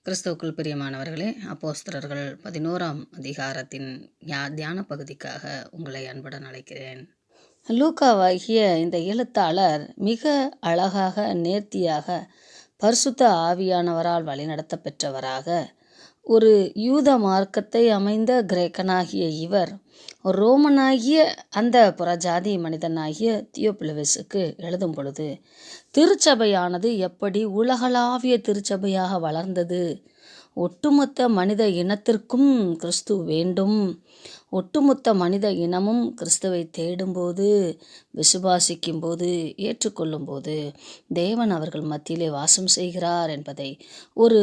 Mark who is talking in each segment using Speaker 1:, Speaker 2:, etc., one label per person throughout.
Speaker 1: கிறிஸ்துவுக்குள் பிரியமானவர்களே, அப்போஸ்தலர்கள் 11ஆம் அதிகாரத்தின் தியான பகுதிக்காக உங்களை அன்புடன் அழைக்கிறேன். லூக்காவாகிய இந்த எழுத்தாளர் மிக அழகாக, நேர்த்தியாக, பரிசுத்த ஆவியானவரால் வழிநடத்த பெற்றவராக, ஒரு யூத மார்க்கத்தை அமைந்த கிரேக்கனாகிய இவர் ரோமனாகிய அந்த புறஜாதி மனிதனாகிய தியோப்பிலுவுக்கு எழுதும் பொழுது, திருச்சபையானது எப்படி உலகளாவிய திருச்சபையாக வளர்ந்தது, ஒட்டுமொத்த மனித இனத்திற்கும் கிறிஸ்து வேண்டும், ஒட்டுமொத்த மனித இனமும் கிறிஸ்துவை தேடும்போது, விசுவாசிக்கும்போது, ஏற்றுக்கொள்ளும்போது தேவன் அவர்கள் மத்தியிலே வாசம் செய்கிறார் என்பதை ஒரு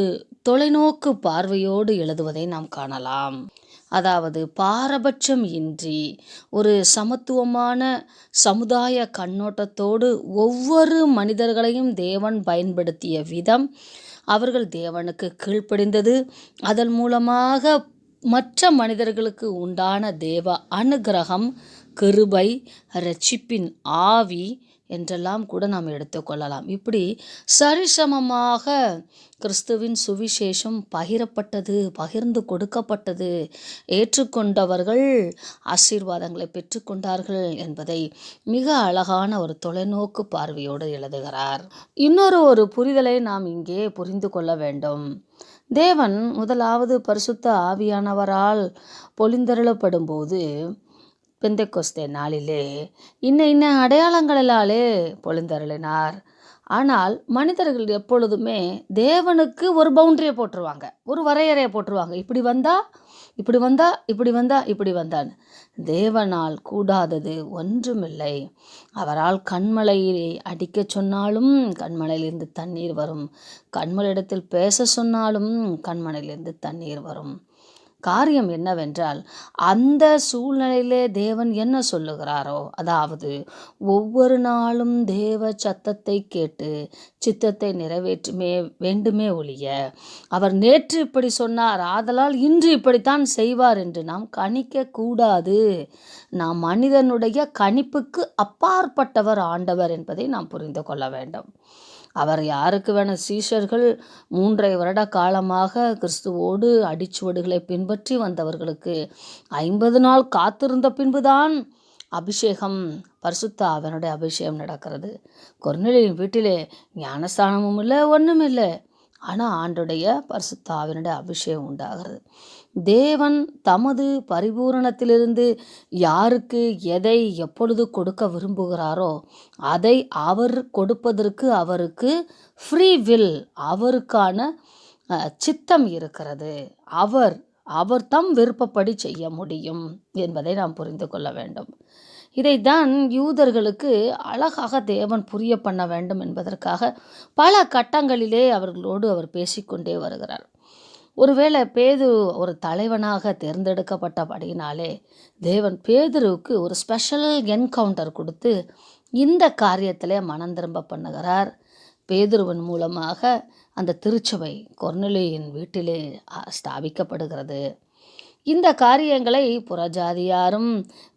Speaker 1: தொலைநோக்கு பார்வையோடு எழுதுவதை நாம் காணலாம். அதாவது பாரபட்சம் இன்றி ஒரு சமத்துவமான சமுதாய கண்ணோட்டத்தோடு ஒவ்வொரு மனிதர்களையும் தேவன் பயன்படுத்திய விதம், அவர்கள் தேவனுக்கு கீழ்ப்படிந்தது, அதன் மூலமாக மற்ற மனிதர்களுக்கு உண்டான தேவ அனுக்கிரகம், கிருபை, இரட்சிப்பின் ஆவி என்றெல்லாம் கூட நாம் எடுத்துக்கொள்ளலாம். இப்படி சரிசமமாக கிறிஸ்துவின் சுவிசேஷம் பகிரப்பட்டது, பகிர்ந்து கொடுக்கப்பட்டது, ஏற்றுக்கொண்டவர்கள் ஆசீர்வாதங்களை பெற்றுக்கொண்டார்கள் என்பதை மிக அழகான ஒரு தொலைநோக்கு பார்வையோடு எழுதுகிறார். இன்னொரு புரிதலை நாம் இங்கே புரிந்து கொள்ள வேண்டும். தேவன் முதலாவது பரிசுத்த ஆவியானவரால் பொழிந்தருளப்படும் போது, பெந்தெக்கோஸ்தே நாளிலே இன்ன அடையாளங்களாலே பொழிந்தருளினார். ஆனால் மனிதர்கள் எப்பொழுதுமே தேவனுக்கு ஒரு பவுண்டரியை போட்டுருவாங்க, ஒரு வரையறையை போட்டுருவாங்க. இப்படி வந்தா இப்படி வந்தா இப்படி வந்தா இப்படி வந்தான்னு. தேவனால் கூடாதது ஒன்றுமில்லை. அவரால் கண்மலையை அடிக்க சொன்னாலும் கண்மலையிலிருந்து தண்ணீர் வரும், கண்மலையிடத்தில் பேச சொன்னாலும் கண்மலையிலிருந்து தண்ணீர் வரும். காரியம் என்னவென்றால், அந்த சூழ்நிலையிலே தேவன் என்ன சொல்லுகிறாரோ, அதாவது ஒவ்வொரு நாளும் தேவ சத்தத்தை கேட்டு சித்தத்தை நிறைவேற்றுமே வேண்டுமே ஒழிய, அவர் நேற்று இப்படி சொன்னார், ஆதலால் இன்று இப்படித்தான் செய்வார் என்று நாம் கணிக்க கூடாது. நாம் மனிதனுடைய கணிப்புக்கு அப்பாற்பட்டவர் ஆண்டவர் என்பதை நாம் புரிந்து கொள்ள வேண்டும். அவர் யாருக்கு வேணும்? சீஷர்கள் 3.5 வருட காலமாக கிறிஸ்துவோடு அடிச்சுவடுகளை பின்பற்றி வந்தவர்களுக்கு 50 நாள் காத்திருந்த பின்புதான் அபிஷேகம், பரிசுத்த ஆவியானுடைய அபிஷேகம் நடக்கிறது. கொர்நேலியின் வீட்டிலே ஞானஸ்தானமும் இல்லை, ஒன்றும் இல்லை. ஆனால் ஆண்டுடைய பரிசுத்த ஆவியானுடைய அபிஷேகம் உண்டாகிறது. தேவன் தமது பரிபூரணத்திலிருந்து யாருக்கு எதை எப்பொழுது கொடுக்க விரும்புகிறாரோ அதை அவர் கொடுப்பதற்கு அவருக்கு ஃப்ரீ வில், அவருக்கான சித்தம் இருக்கிறது. அவர் தம் விருப்பப்படி செய்ய முடியும் என்பதை நாம் புரிந்து கொள்ள வேண்டும். இதைத்தான் யூதர்களுக்கு அழகாக தேவன் புரிய பண்ண வேண்டும் என்பதற்காக பல கட்டங்களிலே அவர்களோடு அவர் பேசிக்கொண்டே வருகிறார். ஒருவேளை பேதுரு ஒரு தலைவனாக தேர்ந்தெடுக்கப்பட்டபடியினாலே தேவன் பேதுருவுக்கு ஒரு ஸ்பெஷல் என்கவுண்டர் கொடுத்து இந்த காரியத்திலே மனம் திரும்ப பண்ணுகிறார். பேதுருவின் மூலமாக அந்த திருச்சபை கொர்நேலியின் வீட்டிலே ஸ்தாபிக்கப்படுகிறது. இந்த காரியங்களை புறஜாதியாரும்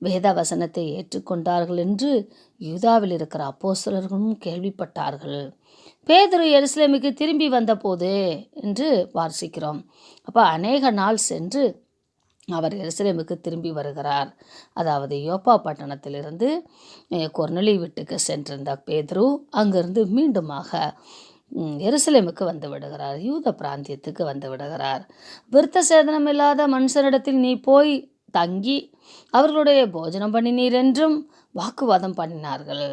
Speaker 1: வேத வசனத்தை ஏற்றுக்கொண்டார்கள் என்று யூதாவில் இருக்கிற அப்போஸ்தலர்களும் கேள்விப்பட்டார்கள். பேதுரு எருசலேமுக்கு திரும்பி வந்தபோது என்று வாசிக்கிறோம். அப்போ அநேக நாள் சென்று அவர் எருசலேமுக்கு திரும்பி வருகிறார். அதாவது யோப்பா பட்டணத்திலிருந்து கொர்நேலி வீட்டுக்கு சென்றிருந்த பேதுரு அங்கிருந்து மீண்டுமாக எருசலேமுக்கு வந்து விடுகிறார், யூத பிராந்தியத்துக்கு வந்து விடுகிறார். விருத்த சேதனம் இல்லாத மனுஷனிடத்தில் நீ போய் தங்கி அவர்களுடைய போஜனம் பண்ணினீர் என்றும் வாக்குவாதம் பண்ணினார்கள்.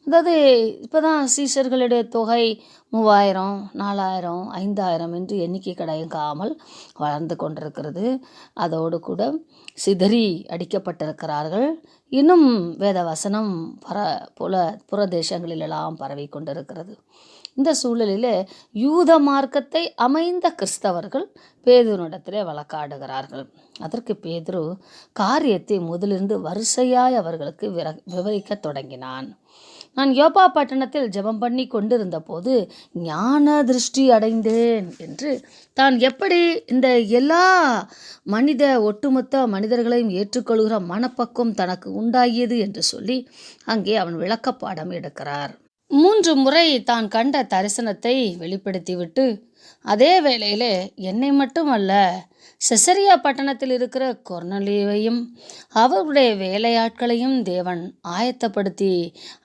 Speaker 1: அதாவது இப்போ தான் சீஷர்களுடைய தொகை 3000, 4000, 5000 என்று எண்ணிக்கை கிடைக்காமல் வளர்ந்து கொண்டிருக்கிறது. அதோடு கூட சிதறி அடிக்கப்பட்டிருக்கிறார்கள். இன்னும் வேத வசனம் புறதேசங்களிலெல்லாம் பரவி கொண்டிருக்கிறது. இந்த சூழலில் யூத மார்க்கத்தை அமைந்த கிறிஸ்தவர்கள் பேதுருவிடத்திலே வழக்காடுகிறார்கள். அதற்கு பேதுரு காரியத்தை முதலிருந்து வரிசையாய் அவர்களுக்கு விவரிக்க தொடங்கினான். நான் யோப்பா பட்டணத்தில் ஜெபம் பண்ணி கொண்டிருந்த போது ஞான திருஷ்டி அடைந்தேன் என்று, தான் எப்படி இந்த எல்லா ஒட்டுமொத்த மனிதர்களையும் ஏற்றுக்கொள்கிற மனப்பக்குவம் தனக்கு உண்டாகியது என்று சொல்லி அங்கே அவன் விளக்கப்பாடம் எடுக்கிறார். 3 முறை தான் கண்ட தரிசனத்தை வெளிப்படுத்திவிட்டு அதே வேளையிலே என்னை மட்டுமல்ல, செசரியா பட்டணத்தில் இருக்கிற கொர்நேலியுவையும் அவருடைய வேலையாட்களையும் தேவன் ஆயத்தப்படுத்தி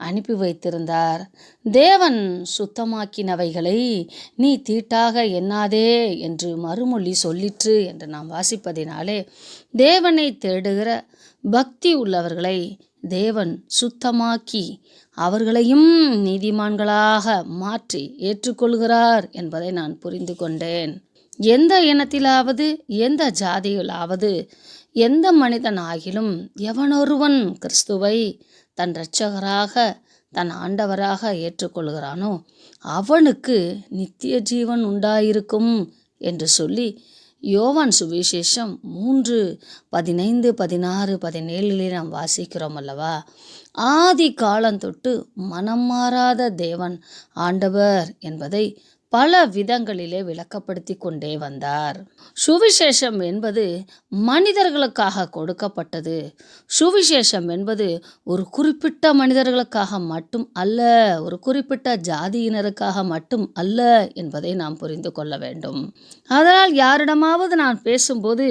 Speaker 1: அனுப்பி வைத்திருந்தார். தேவன் சுத்தமாக்கினவைகளை நீ தீட்டாக எண்ணாதே என்று மறுமொழி சொல்லிற்று என்று நாம் வாசிப்பதினாலே, தேவனை தேடுகிற பக்தி உள்ளவர்களை தேவன் சுத்தமாக்கி அவர்களையும் நீதிமான்களாக மாற்றி ஏற்றுக்கொள்கிறார் என்பதை நான் புரிந்து கொண்டேன். எந்த இனத்திலாவது, எந்த ஜாதியிலாவது, எந்த மனிதன் ஆகிலும் எவனொருவன் கிறிஸ்துவை தன் இரட்சகராக, தன் ஆண்டவராக ஏற்றுக்கொள்கிறானோ அவனுக்கு நித்திய ஜீவன் உண்டாயிருக்கும் என்று சொல்லி யோவான் சுவிசேஷம் 3:15, 16, 17 நாம் வாசிக்கிறோம் அல்லவா. ஆதி காலந்தொட்டு மனம் மாறாத தேவன் ஆண்டவர் என்பதை பல விதங்களிலே விளக்கப்படுத்தி கொண்டே வந்தார். சுவிசேஷம் என்பது மனிதர்களுக்காக கொடுக்கப்பட்டது. சுவிசேஷம் என்பது ஒரு குறிப்பிட்ட மனிதர்களுக்காக மட்டும் அல்ல, ஒரு குறிப்பிட்ட ஜாதியினருக்காக மட்டும் அல்ல என்பதை நாம் புரிந்து கொள்ள வேண்டும். அதனால் யாரிடமாவது நான் பேசும்போது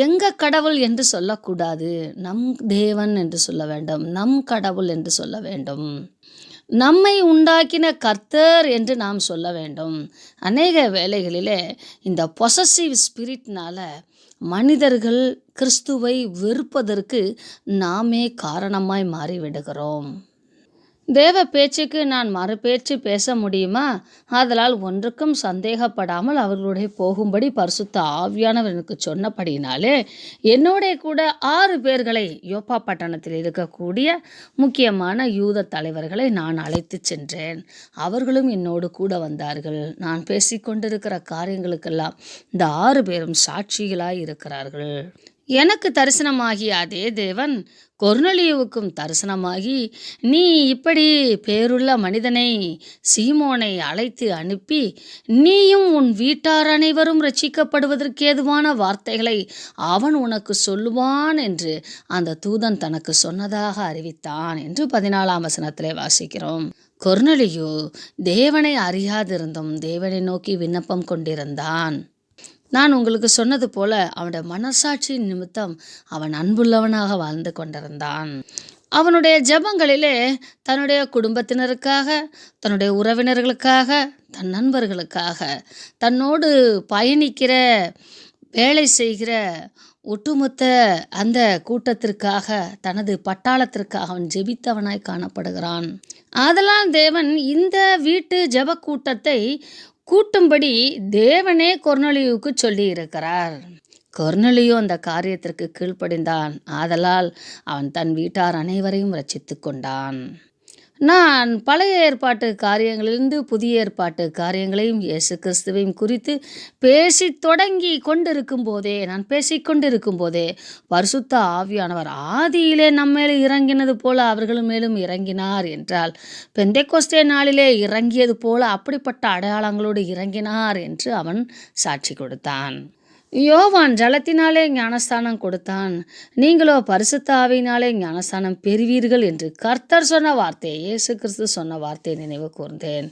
Speaker 1: எங்க கடவுள் என்று சொல்லக்கூடாது, நம் தேவன் என்று சொல்ல வேண்டும், நம் கடவுள் என்று சொல்ல வேண்டும், நம்மை உண்டாக்கின கர்த்தர் என்று நாம் சொல்ல வேண்டும். அநேக வேளைகளிலே இந்த பொசசிவ் ஸ்பிரிட்னால மனிதர்கள் கிறிஸ்துவை வெறுப்பதற்கு நாமே காரணமாய் மாறிவிடுகிறோம். தேவ பேச்சுக்கு நான் மறுபேச்சு பேச முடியுமா? ஆதலால் ஒன்றுக்கும் சந்தேகப்படாமல் அவர்களுடைய போகும்படி பரிசுத்த ஆவியானவர் எனக்கு சொன்னபடினாலே என்னோட கூட 6 பேர்களை யோப்பா பட்டணத்தில் இருக்கக்கூடிய முக்கியமான யூத தலைவர்களை நான் அழைத்து சென்றேன். அவர்களும் என்னோடு கூட வந்தார்கள். நான் பேசிக்கொண்டிருக்கிற காரியங்களுக்கெல்லாம் இந்த 6 பேரும் சாட்சிகளாய் இருக்கிறார்கள். எனக்கு தரிசனமாகிய அதே தேவன் கொர்நேலியுவுக்கும் தரிசனமாகி, நீ இப்படி பேருள்ள மனிதனை, சீமோனை அழைத்து அனுப்பி நீயும் உன் வீட்டார் அனைவரும் ரட்சிக்கப்படுவதற்கு ஏதுவான வார்த்தைகளை அவன் உனக்கு சொல்லுவான் என்று அந்த தூதன் தனக்கு சொன்னதாக அறிவித்தான் என்று 14ஆம் வசனத்திலே வாசிக்கிறோம். கொர்நேலியு தேவனை அறியாதிருந்தும் தேவனை நோக்கி விண்ணப்பம் கொண்டிருந்தான். நான் உங்களுக்கு சொன்னது போல அவனுடைய மனசாட்சி நிமித்தம் அவன் அன்புள்ளவனாக வாழ்ந்து கொண்டிருந்தான். அவனுடைய ஜெபங்களிலே தன்னுடைய குடும்பத்தினருக்காக, தன்னுடைய உறவினர்களுக்காக, தன் நண்பர்களுக்காக, தன்னோடு பயணிக்கிற, வேலை செய்கிற ஒட்டுமொத்த அந்த கூட்டத்திற்காக, தனது பட்டாளத்திற்காக அவன் ஜெபித்தவனாய் காணப்படுகிறான். ஆதலால் தேவன் இந்த வீட்டு ஜெப கூட்டத்தை கூட்டும்படி தேவனே கொர்நேலியுவுக்கு சொல்லி இருக்கிறார். கொர்நேலியு அந்த காரியத்திற்கு கீழ்ப்படிந்தான். ஆதலால் அவன் தன் வீட்டார் அனைவரையும் ரட்சித்து கொண்டான். நான் பழைய ஏற்பாட்டு காரியங்களிலிருந்து புதிய ஏற்பாட்டு காரியங்களையும் இயேசு கிறிஸ்துவையும் குறித்து நான் பேசிக்கொண்டிருக்கும் போதே பரிசுத்த ஆவியானவர் ஆதியிலே நம்மேலே இறங்கினது போல அவர்கள் மேலும் இறங்கினார் என்றால், பெந்தெக்கோஸ்தே நாளிலே இறங்கியது போல அப்படிப்பட்ட அடையாளங்களோடு இறங்கினார் என்று அவன் சாட்சி கொடுத்தான். யோவான் ஜலத்தினாலே ஞானஸ்தானம் கொடுத்தான், நீங்களோ பரிசுத்த ஆவியினாலே ஞானஸ்தானம் பெறுவீர்கள் என்று கர்த்தர் சொன்ன வார்த்தை, இயேசு கிறிஸ்து சொன்ன வார்த்தையை நினைவு கூர்ந்தேன்.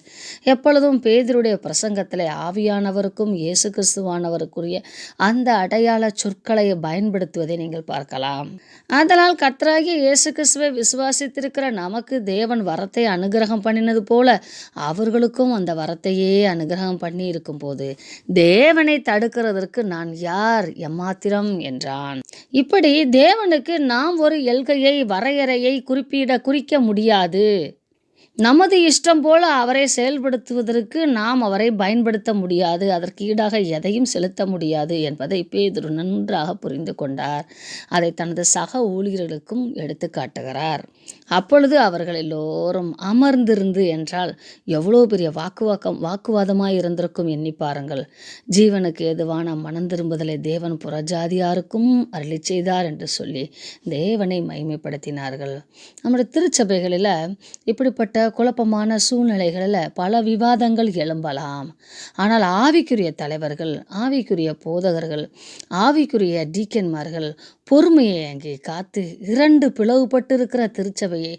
Speaker 1: எப்பொழுதும் பேதுருடைய பிரசங்கத்திலே ஆவியானவருக்கும் இயேசு கிறிஸ்துவானவருக்குரிய அந்த அடையாள சொற்களை பயன்படுத்துவதை நீங்கள் பார்க்கலாம். அதனால் கர்த்தராகிய இயேசு கிறிஸ்துவை விசுவாசித்திருக்கிற நமக்கு தேவன் வரத்தை அனுகிரகம் பண்ணினது போல அவர்களுக்கும் அந்த வரத்தையே அனுகிரகம் பண்ணி இருக்கும் போது தேவனை தடுக்கிறதற்கு நான் யார், எம்மாத்திரம் என்றான். இப்படி தேவனுக்கு நாம் ஒரு எல்கையை, வரையறையை குறிக்க முடியாது. நமது இஷ்டம் போல அவரை செயல்படுத்துவதற்கு நாம் அவரை பயன்படுத்த முடியாது, அதற்கு ஈடாக எதையும் செலுத்த முடியாது என்பதை பேதுரு நன்றாக புரிந்து கொண்டார். அதை தனது சக ஊழியர்களுக்கும் எடுத்து காட்டுகிறார். அப்பொழுது அவர்கள் எல்லோரும் அமர்ந்திருந்து என்றால் எவ்வளோ பெரிய வாக்குவாதமாய் இருந்திருக்கும் எண்ணி பாருங்கள். ஜீவனுக்கு ஏதுவான மனம் திரும்புதலை தேவன் புறஜாதியாருக்கும் அருளி செய்தார் என்று சொல்லி தேவனை மகிமைப்படுத்தினார்கள். நம்முடைய திருச்சபைகளில் இப்படிப்பட்ட குழப்பமான சூழ்நிலைகளில் பல விவாதங்கள் எழும்பலாம். ஆனால் ஆவிக்குரிய தலைவர்கள், ஆவிக்குரிய போதகர்கள், ஆவிக்குரிய டீக்கன்மார்கள் பொறுமையை அங்கே காத்து 2 பிளவுபட்டிருக்கிற திருச்சபையை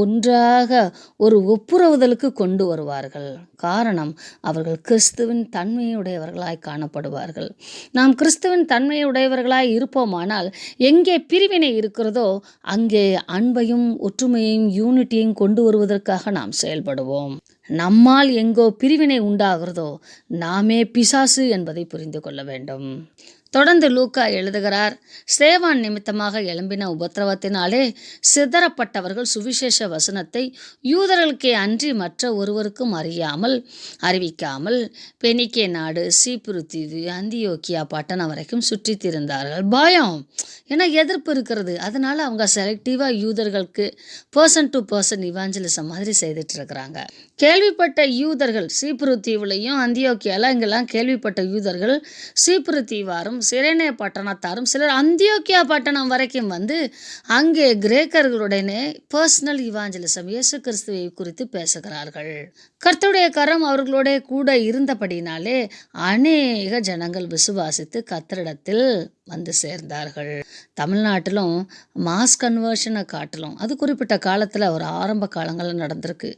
Speaker 1: ஒன்றாக ஒரு ஒப்புரவுதலுக்கு கொண்டு வருவார்கள். காரணம், அவர்கள் கிறிஸ்துவின் தன்மையுடையவர்களாய் காணப்படுவார்கள். நாம் கிறிஸ்துவின் தன்மையுடையவர்களாய் இருப்போமானால் எங்கே பிரிவினை இருக்கிறதோ அங்கே அன்பையும் ஒற்றுமையையும் யூனிட்டியையும் கொண்டு வருவதற்காக நாம் செயல்படுவோம். நம்மால் எங்கோ பிரிவினை உண்டாகிறதோ நாமே பிசாசு என்பதை புரிந்து கொள்ள வேண்டும். தொடர்ந்து லூக்கா எழுதுகிறார், ஸ்தேவான் நிமித்தமாக எழும்பின உபத்திரவத்தினாலே சிதறப்பட்டவர்கள் சுவிசேஷ வசனத்தை யூதர்களுக்கே அன்றி மற்ற ஒருவருக்கும் அறிவிக்காமல் பெனிக்கே நாடு, சீப்புரு தீவு, அந்தியோக்கியா பட்டணம் வரைக்கும் சுற்றி திரிந்தார்கள். பயம், ஏன்னா எதிர்ப்பு இருக்கிறது. அதனால அவங்க செலக்டிவாக யூதர்களுக்கு பர்சன் டு பர்சன் இவாஞ்சலிசம் மாதிரி செய்துட்டு இருக்கிறாங்க. கேள்விப்பட்ட யூதர்கள் சீப்புரு தீவுலையும் அந்தியோக்கியால இங்கெல்லாம் கேள்விப்பட்ட யூதர்கள் சீப்புரு தீவாரும் சிரேனே பட்டணத்தாரும் சிலர் அந்தியோக்கியா பட்டணம் வரைக்கும் வந்து அங்கே கிரேக்கர்களுடனே பர்சனல் இவாஞ்சலிசம் இயேசு கிறிஸ்துவை குறித்து பேசுகிறார்கள். கர்த்தருடைய கரம் அவர்களோட கூட இருந்தபடினாலே அநேக ஜனங்கள் விசுவாசித்து கர்த்தரிடத்தில் வந்து சேர்ந்தார்கள். தமிழ்நாட்டிலும் மாஸ் கன்வர்ஷனை காட்டிலும் அது குறிப்பிட்ட காலத்தில் ஒரு ஆரம்ப காலங்களில் நடந்திருக்கு.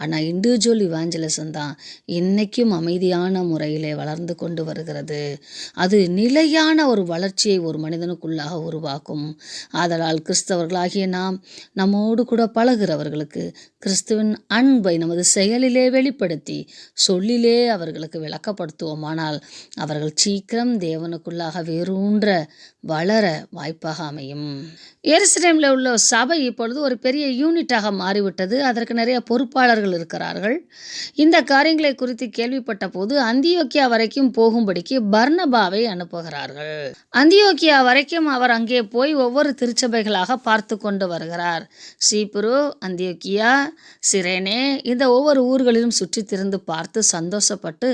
Speaker 1: ஆனால் இண்டிவிஜுவல் இவாஞ்சலிசம் தான் இன்றைக்கும் அமைதியான முறையிலே வளர்ந்து கொண்டு வருகிறது. அது நிலையான ஒரு வளர்ச்சியை ஒரு மனிதனுக்குள்ளாக உருவாக்கும். ஆதலால் கிறிஸ்தவர்களாகிய நாம் நம்மோடு கூட பழகிறவர்களுக்கு கிறிஸ்துவின் அன்பை நமது செயலிலே வெளிப்படுத்தி சொல்லிலே அவர்களுக்கு விளக்கப்படுத்துவோமானால் அவர்கள் சீக்கிரம் தேவனுக்குள்ளாக வேரூன்ற வளர வாய்ப்பாக அமையும். எருசலேமில் உள்ள சபை இப்பொழுது ஒரு பெரிய யூனிட்டாக மாறிவிட்டது. அதற்கு நிறைய பொறுப்பாளர்கள் இருக்கிறார்கள். இந்த காரியங்களை குறித்து கேள்விப்பட்ட போது அந்தியோக்கியா வரைக்கும் போகும்படிக்கு பர்னபாவை அனுப்புகிறார்கள். அந்தியோக்கியா வரைக்கும் அவர் அங்கே போய் ஒவ்வொரு திருச்சபைகளாக பார்த்து கொண்டு வருகிறார். சீப்புரு, அந்தியோக்கியா, சிரேனே இந்த ஒவ்வொரு ஊர்களிலும் சுற்றி திரிந்து பார்த்து சந்தோஷப்பட்டு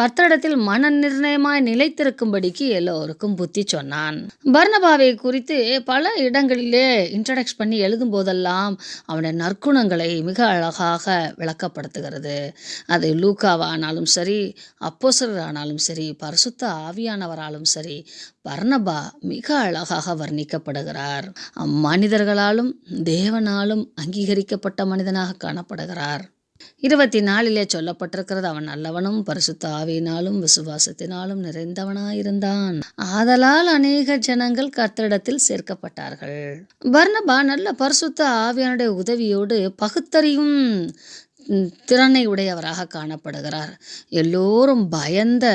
Speaker 1: கர்த்தரிடத்தில் மன நிர்ணயமாய் நிலைத்திருக்கும்படிக்கு எல்லோருக்கும் புத்தி சொன்னான். பர்னபாவை குறித்து பல இடங்களிலே இன்ட்ரடக்ட் பண்ணி எழுதும் போதெல்லாம் அவனுடைய நற்குணங்களை மிக அழகாக விளக்கப்படுத்துகிறது. அது லூக்காவானாலும் சரி, அப்போஸ்தலரானாலும் சரி, பரிசுத்த ஆவியானவராலும் சரி, பர்னபா மிக அழகாக வர்ணிக்கப்படுகிறார். மனிதர்களாலும் தேவனாலும் அங்கீகரிக்கப்பட்ட மனிதனாக காணப்படுகிறார். 24 சொல்லப்பட்டிருக்கிறது, அவன் நல்லவனும் பரிசுத்த ஆவியினாலும் விசுவாசத்தினாலும் நிறைந்தவனாயிருந்தான். ஆதலால் அநேக ஜனங்கள் கர்த்தரிடத்தில் சேர்க்கப்பட்டார்கள். பர்னபா நல்ல பரிசுத்த ஆவியானுடைய உதவியோடு பகுத்தறியும் திறனை உடையவராக காணப்படுகிறார். எல்லோரும் பயந்த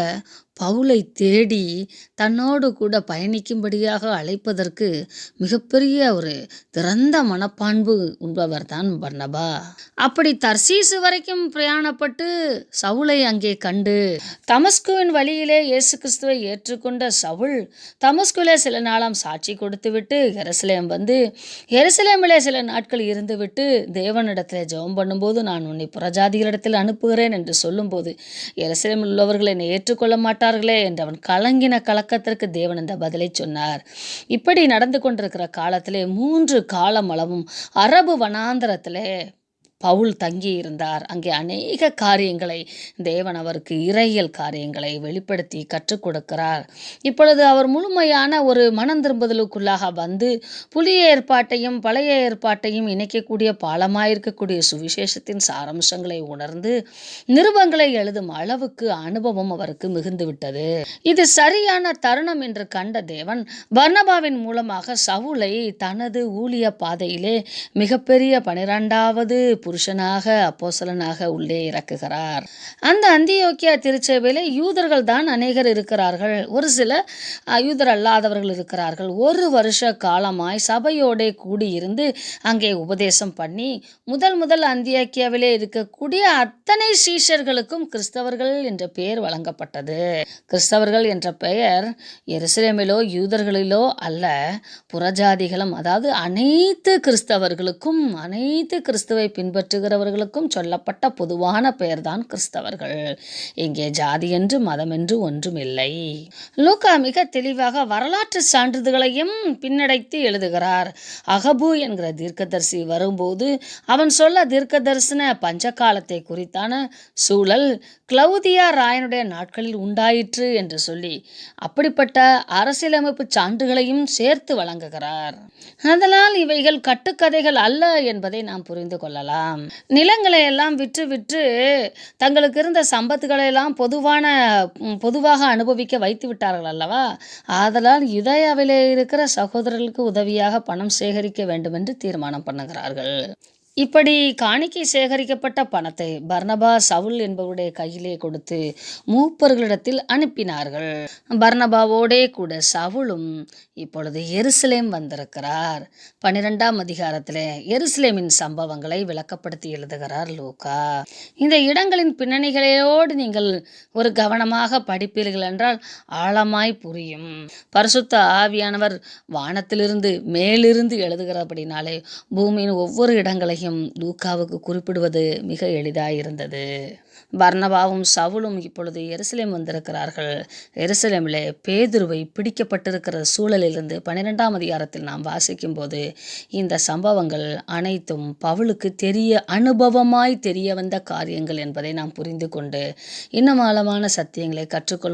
Speaker 1: பவுலை தேடி தன்னோடு கூட பயணிக்கும்படியாக அழைப்பதற்கு மிகப்பெரிய ஒரு திறந்த மனப்பான்பு உண்பவர் தான் பர்னபா. அப்படி தர்சீசு வரைக்கும் பிரயாணப்பட்டு சவுலை அங்கே கண்டு தமஸ்குவின் வழியிலே இயேசு கிறிஸ்துவை ஏற்றுக்கொண்ட சவுல் தமஸ்குவிலே சில நாளாம் சாட்சி கொடுத்து விட்டு எருசலேம் வந்து எருசலேமிலே சில நாட்கள் இருந்து விட்டு தேவனிடத்தில் ஜெபம் பண்ணும்போது நான் உன்னை புறஜாதிகளிடத்தில் அனுப்புகிறேன் என்று சொல்லும்போது எருசலேமில் உள்ளவர்கள் என்னை ஏற்றுக்கொள்ள மாட்டார்களே என்று அவன் கலங்கின கலக்கத்திற்கு தேவன் இந்த பதிலை சொன்னார். இப்படி நடந்து கொண்டிருக்கிற காலத்திலே 3 காலம் அளவும் அரபு வனாந்தரத்திலே பவுல் தங்கி இருந்தார். அங்கே அநேக காரியங்களை தேவன் அவருக்கு இறையியல் காரியங்களை வெளிப்படுத்தி கற்றுக் கொடுக்கிறார். இப்பொழுது அவர் முழுமையான ஒரு மனம் திரும்புதலுக்குள்ளாக வந்து புதிய ஏற்பாட்டையும் பழைய ஏற்பாட்டையும் இணைக்கக்கூடிய பாலமாயிருக்கக்கூடிய சுவிசேஷத்தின் சாரம்சங்களை உணர்ந்து நிருபங்களை எழுதும் அளவுக்கு அனுபவம் அவருக்கு மிகுந்து விட்டது. இது சரியான தருணம் என்று கண்ட தேவன் பர்னபாவின் மூலமாக சவுலை தனது ஊழிய பாதையிலே மிகப்பெரிய 12வது புருஷனாக அப்போஸ்தலனாக உள்ளே இறக்குகிறார். அந்த அந்தியோக்கியா திருச்சபையிலே யூதர்கள் தான் அநேகர் இருக்கிறார்கள். ஒரு சில யூதர் அல்லாதவர்கள் இருக்கிறார்கள். 1 வருஷ காலமாய் சபையோட கூடியிருந்து அங்கே உபதேசம் பண்ணி முதல் அந்தியோக்கியாவிலே இருக்கக்கூடிய அத்தனை சீஷர்களுக்கும் கிறிஸ்தவர்கள் என்ற பெயர் வழங்கப்பட்டது. கிறிஸ்தவர்கள் என்ற பெயர் எருசலேமிலோ யூதர்களிலோ அல்ல, புறஜாதிகளும், அதாவது அனைத்து கிறிஸ்தவர்களுக்கும், அனைத்து கிறிஸ்துவை பின்பற்ற பின்பற்றுகிறவர்களுக்கும் சொல்லப்பட்ட பொதுவான பெயர்தான் கிறிஸ்தவர்கள். இங்கே ஜாதி என்று மதம் என்று ஒன்றும் இல்லை. லூக்கா மிக தெளிவாக வரலாற்று சான்றிதழ்களையும் பின்னடைத்து எழுதுகிறார். அகபு என்கிற தீர்க்கதரிசி வரும்போது அவன் சொல்ல தீர்க்கதரிசன பஞ்சகாலத்தை குறித்தான சூழல் கிளவுதியா ராயனுடைய நாட்களில் உண்டாயிற்று என்று சொல்லி அப்படிப்பட்ட அரசியலமைப்பு சான்றுகளையும் சேர்த்து வழங்குகிறார். அதனால் இவைகள் கட்டுக்கதைகள் அல்ல என்பதை நாம் புரிந்து கொள்ளலாம். நிலங்களை எல்லாம் விற்று விற்று தங்களுக்கு இருந்த சம்பத்துக்களை எல்லாம் பொதுவாக அனுபவிக்க வைத்து விட்டார்கள் அல்லவா? ஆதலால் யுதேயாவிலே இருக்கிற சகோதரர்களுக்கு உதவியாக பணம் சேகரிக்க வேண்டும் என்று தீர்மானம் பண்ணுகிறார்கள். இப்படி காணிக்கை சேகரிக்கப்பட்ட பணத்தை பர்னபா சவுல் என்பவருடைய கையிலே கொடுத்து மூப்பர்களிடத்தில் அனுப்பினார்கள். பர்னபாவோடே கூட சவுலும் இப்பொழுது எருசலேம் வந்திருக்கிறார். 12ஆம் அதிகாரத்திலே எருசலேமின் சம்பவங்களை விளக்கப்படுத்தி எழுதுகிறார் லூக்கா. இந்த இடங்களின் பின்னணிகளோடு நீங்கள் ஒரு கவனமாக படிப்பீர்கள் என்றால் ஆழமாய் புரியும். பரிசுத்த ஆவியானவர் வானத்திலிருந்து மேலிருந்து எழுதுகிறபடினாலே பூமியின் ஒவ்வொரு இடங்களையும் லூக்காவுக்கு குறிப்பிடுவது மிக எளிதாயிருந்தது. பர்னபாவும் சவுலும் இப்பொழுது எருசலேம் வந்திருக்கிறார்கள். எருசலேமிலே பேதுருவை பிடிக்கப்பட்டிருக்கிற சூழலிலிருந்து 12ஆம் அதிகாரத்தில் நாம் வாசிக்கும் போது இந்த சம்பவங்கள் அனைத்தும் பவுலுக்கு அனுபவமாய் தெரிய வந்த காரியங்கள் என்பதை நாம் புரிந்து கொண்டு இன்னும் ஆழமான சத்தியங்களை கற்றுக்கொள்ள